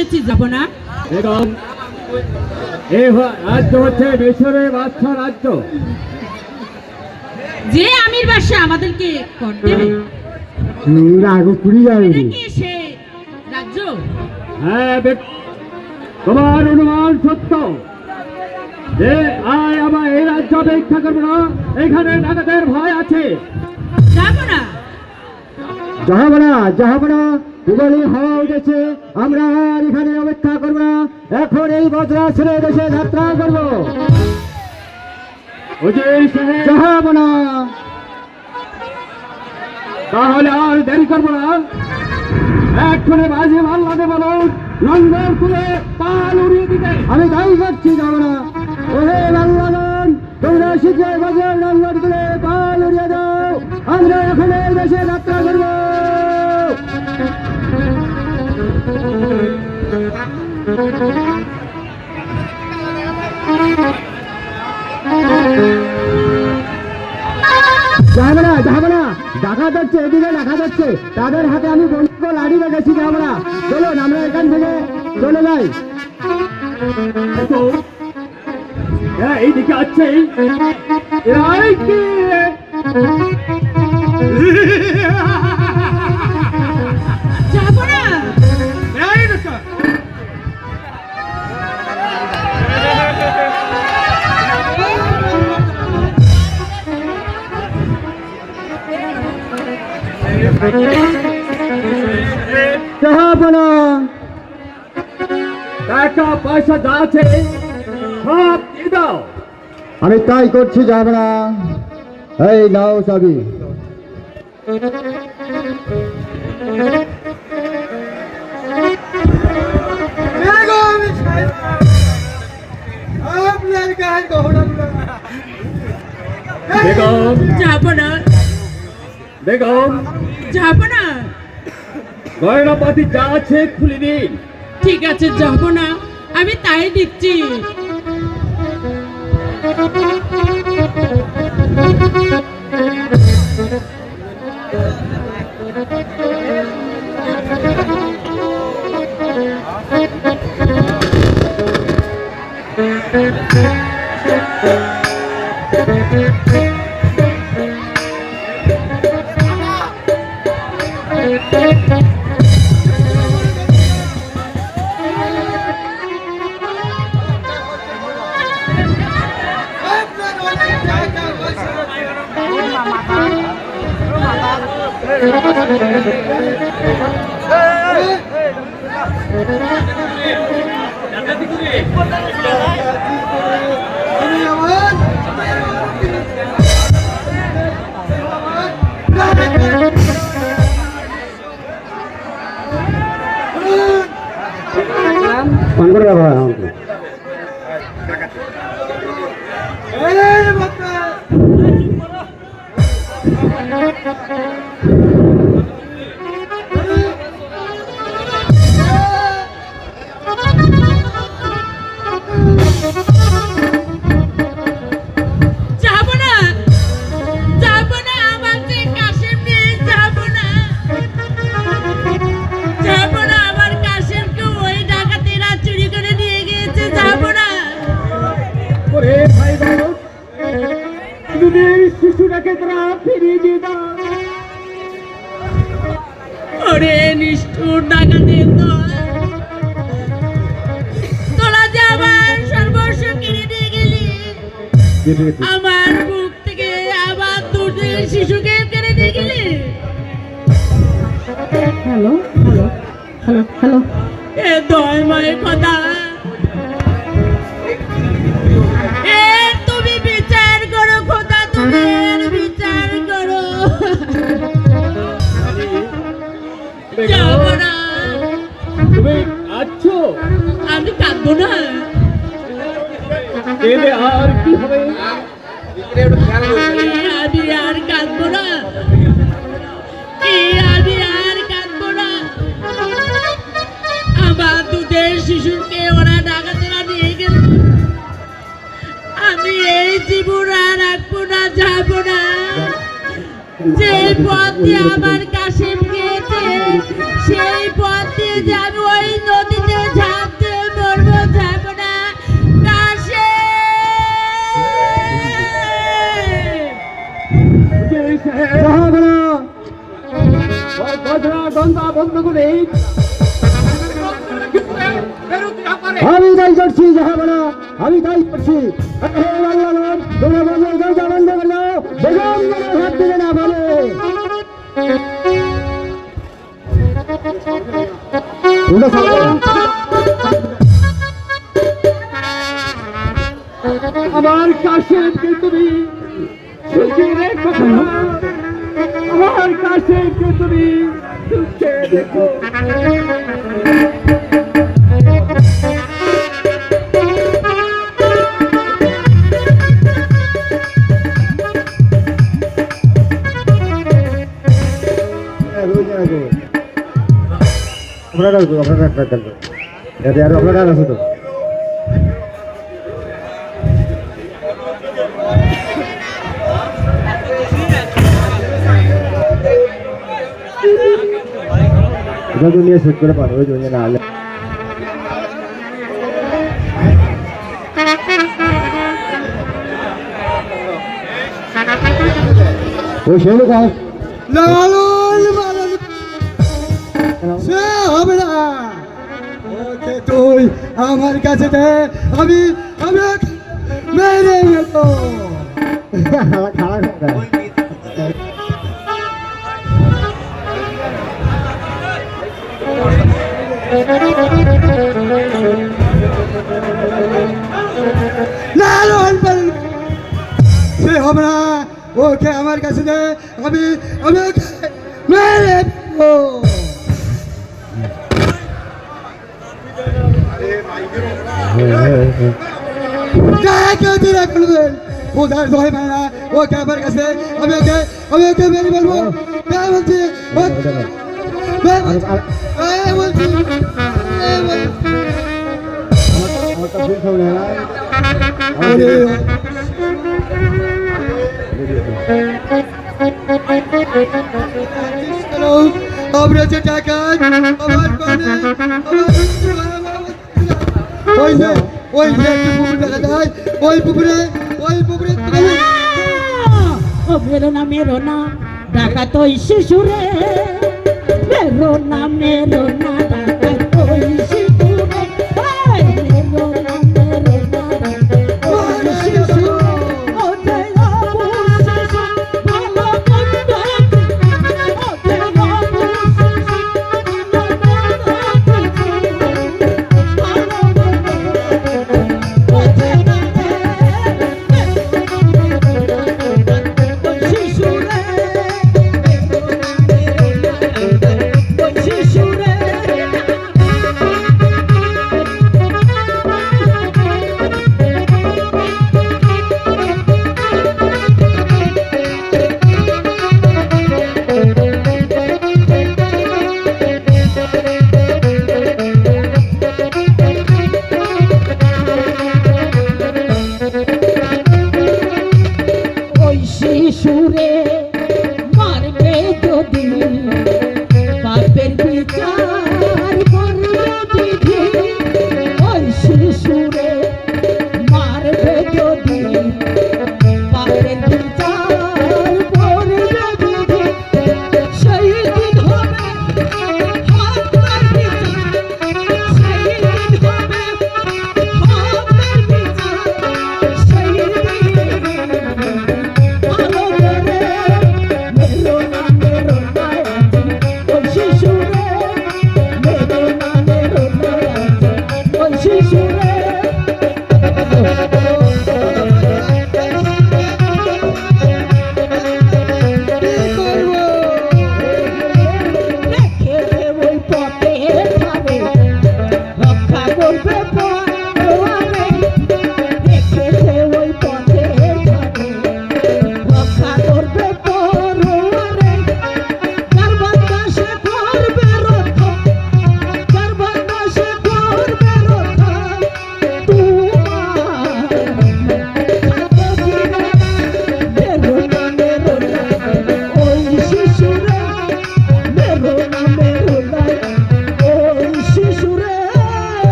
এসেছি, যাব না। এবং এই রাজ্য হচ্ছে মিশরের বাদশাহ রাজ্য। যে আমির বাদশা আমাদেরকে কর দেবে, সে রাজ্য। হ্যাঁ, তোমার অনুমান সত্য যে আমার এই রাজ্য অপেক্ষা করবো না, এখানে ডাকাতের ভয় আছে। যাব না, যাবো না। দুবারই হাওয়া উঠেছে, আমরা আর এখানে অপেক্ষা করবো না, এখন এই বজরা ছেড়ে দেশে যাত্রা করবো। যাবো না, তাহলে আর দেরি করবো না, এক্ষণে বাজে মাল্লাতে বলো লঙ্গর তুলে পাল উড়িয়ে দিতে। আমি তাই করছি, যাবো না। ওহে মাল্লাগণ, তোমরা শীঘ্রই বাজার লঙ্গর তুলে পাল উড়িয়ে দাও, আমরা এখন এই দেশে যাত্রা করবো। যাবো না, ডাকাত হচ্ছে, এদিকে ডাকাত হচ্ছে, তাদের হাতে আমি বন্ধু লাড়ি রেখেছি। যাবো না, চলুন আমরা এখান থেকে চলে যাই। এইদিকে আছে, যাব না। টাকা পয়সা যা আছে সব দিয়ে দাও। আমি তাই করছি, যাব না। এই নাও চাবি। যাব না, বেগম, যাব না। গয়নাপাতি যা আছে খুলে দিন। ঠিক আছে, যাব না, আমি তাই দিচ্ছি। শিশুটাকে তারা ফিরিয়ে দিয়ে দাও। ওরে নিষ্ঠুর ডাকাতের দল, তোরা যে আমার সর্বস্ব কিনে নিয়ে গেলি, আমার বুক থেকে আবার দুধের শিশুকে কেড়ে নিয়ে গেলি। হ্যালো হ্যালো হ্যালো হ্যালো, এ দয়ময় কথা, তুমি বিচার করো খোদা, তুমি বিচার করো। যাবো না, তুমি আছো, আমি কাঁদবো না। আর কি হবে? আমি আর কাঁদবো না, আমি আর কাঁদবো না। আমার দুধের শিশুকে ওরা ডাকাতেরা নিয়ে গেল, আমি এই জীবন আর রাখবো না, যাবো না। যে পথ দিয়ে আমার কাশিম গিয়েছে, সেই পথ দিয়ে যে আমি ওই নদীতে জাহাবনা ওই বজরা দন্দা বন্ধ করে আমি তাই করছি জাহাবনা, আমি তাই করছি। হে আল্লাহ, তোমরা বজরা দরজা বন্ধ করে দাও, বেগম যেন হাত দিলে না বলে। আমার কাশেমকে তুমি সুখে রেখো, আমার কাশেমকে তুমি সুখে রেখো। আপনারা আছে তো নিয়ে সেট করে পারো ওই জন্য না হলে ওই শেলো কাজ লালন মালন সে হবে না। ওকে তুই আমার কাছে দে, আমি আমি মেরে গেল লালন মালন সে হবে না। ওকে আমার কাছে দে, আমি আমি ওকে মেরে উদার দোহাই মানা। ওকে আমার কাছে আমি ওকে মেরে বলবো বলছি আমরা যে টাকা ওই যে পুকুর দেখা যায়, ওই পুকুরে মেরো না ডাকা তো শিশুরে, মেরো না ডাকা তো শিশুরে, মেরো না শিশুরে মারবে যদি বাপের বিচার করবে বিধি, ওই শিশুরে মারবে যদি বাপের বিচার করবে বিধি, সেই দিন হবে হত্যার বিচার, সেই দিন হবে হত্যার বিচার, সেই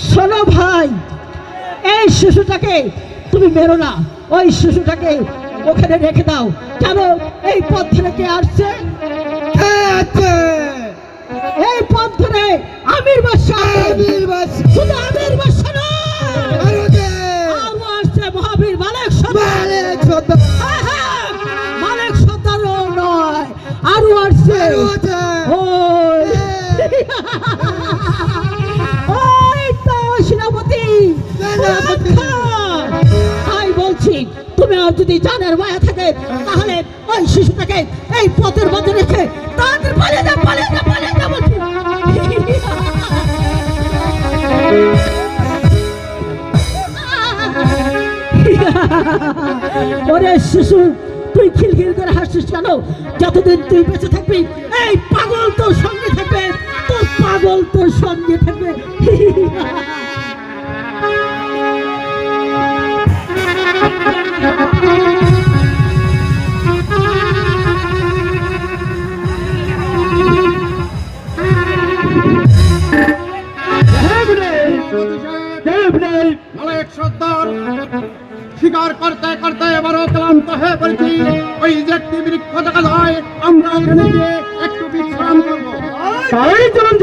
শোনো ভাই, এই শিশুটাকে তুমি মেরো না, ওই শিশুটাকে ওখানে রেখে দাও। জানো এই পথ ধরে কে আসছে? এই পথ ধরে আমির বাদশা। শুধু আমির বাদশা নয়, আরো আসছে মহাবীর মালিক সর্দার। হ্যাঁ, হ্যাঁ, মালিক সর্দারও নয়, আরো আসছে ওই ওই তো সেনাপতি তাই বলছি, তুমি যদি জানের মায়া থাকে তাহলে ওই শিশুটাকে এই পথের মধ্যে রেখে তাদের পালিয়ে যা, পালিয়ে যা, পালিয়ে যা বলছি। ওরে শিশু, তুই খিলখিল করে হাসছিস কেন? যতদিন তুই বেঁচে থাকবি এই পাগল তোর সঙ্গে থাকবে, তোর পাগল তোর সঙ্গে থাকবে। মালিক সর্দার, শিকার করতে করতে এবারও ক্লান্ত হয়ে পড়েছি। ওই যে একটি বৃক্ষ দেখা যায়, আমরা ওখানে গিয়ে একটু বিশ্রাম করবো। তাই চলুন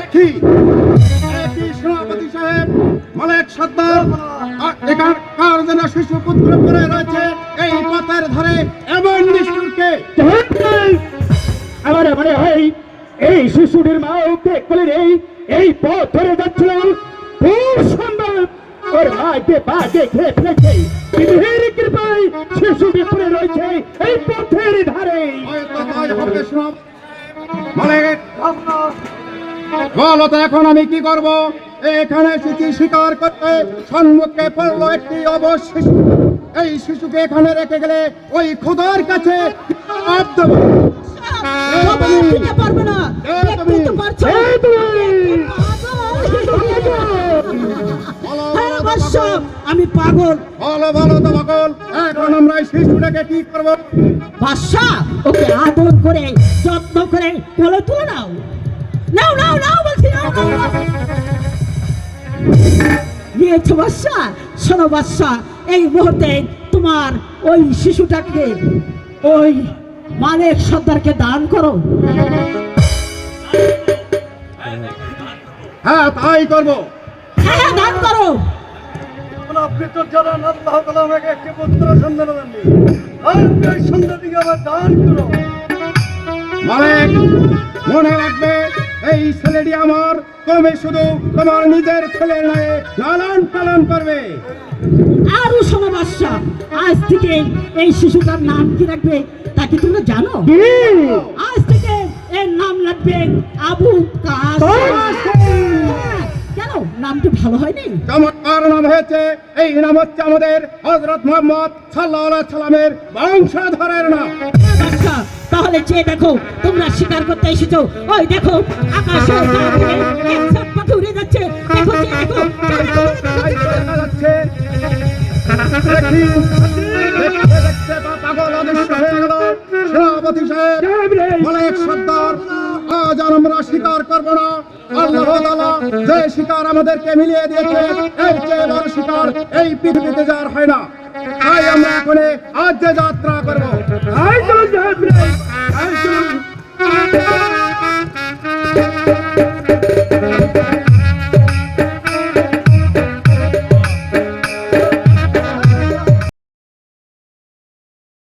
একই সেনাপতি সাহেব, মালিক সর্দার, এখানকার যেন শিশু পুত্র পড়ে রয়েছে এই পথের ধারে, এমন নিষ্ঠুরকে আমার মনে হয় এই শিশুটির মা ওকে কোলে নেই, এই পথ ধরে যাচ্ছিল। খুব সম্ভব ওর মাকে বাগে খেয়ে ফেলেছে। বিধির কৃপায় শিশুটি পড়ে রয়েছে এই পথের ধারে। বলো তো এখন আমি কি করব? এখানে এসেছি শিকার করতে, সম্মুখে পড়লো একটি অবশ শিশু। এই শিশুকে এখানে রেখে গেলে ওই খোদার কাছে জবাব দেব। পারবে না, দেখতে তো পারছো। আমি পাগল। বলো বলো তো পাগল, এখন আমরা এই শিশুটাকে কি করব? বাদশা, ওকে আদর করে যত্ন করে কোলে তুলে নাও। নাও নাও নাও বলছি, নাও নাও নাও। নিয়েছো বাদশা? শোনো বাদশা, এই মুহূর্তে তোমার ওই শিশুটাকে ওই মালিক সর্দারকে দান করো। হ্যাঁ তাই করবো। হ্যাঁ, দান করো। আপনি তো জানান আল্লাহ তাআলা আমাকে একটি পুত্র সন্তান দেননি, আর এই সন্তানটিকে আবার দান করো। মালিক, মনে রাখবে এই ছেলেটি আমার, তুমি শুধু তোমার নিজের ছেলে নয়, লালন পালন করবে। আরো শোনো বাদশা, আজ থেকে এই শিশুটার নাম কি রাখবে তা কি তোমরা জানো? আজ থেকে এর নাম রাখবে আবু কাসেম। কেন, নামটি ভালো হয়নি? চমৎকার নাম হয়েছে। এই নাম হচ্ছে আমাদের হযরত মুহাম্মদ সাল্লাল্লাহু আলাইহি সাল্লামের বংশধরের নাম। বাদশা, তাহলে চেয়ে দেখো, তোমরা শিকার করতে এসেছো। ওই দেখো আকাশে একসাথ পাখি উড়ে যাচ্ছে। দেখো, চেয়ে দেখো, তাই তো দেখা যাচ্ছে। দেখি, দেখতে দেখতে পাগল অদৃশ্য হয়ে গেল। সেনাপতি সাহেব, মালিক সর্দার, আজ আর আমরা শিকার করবো না। আল্লাহ তাআলা যে শিকার আমাদেরকে মিলিয়ে দিয়েছে, এর চেয়ে বড় শিকার এই পৃথিবীতে যার হয় না। তাই আমরা এখন আজ যে যাত্রা করবো। তাই চলুন তাই চলুন।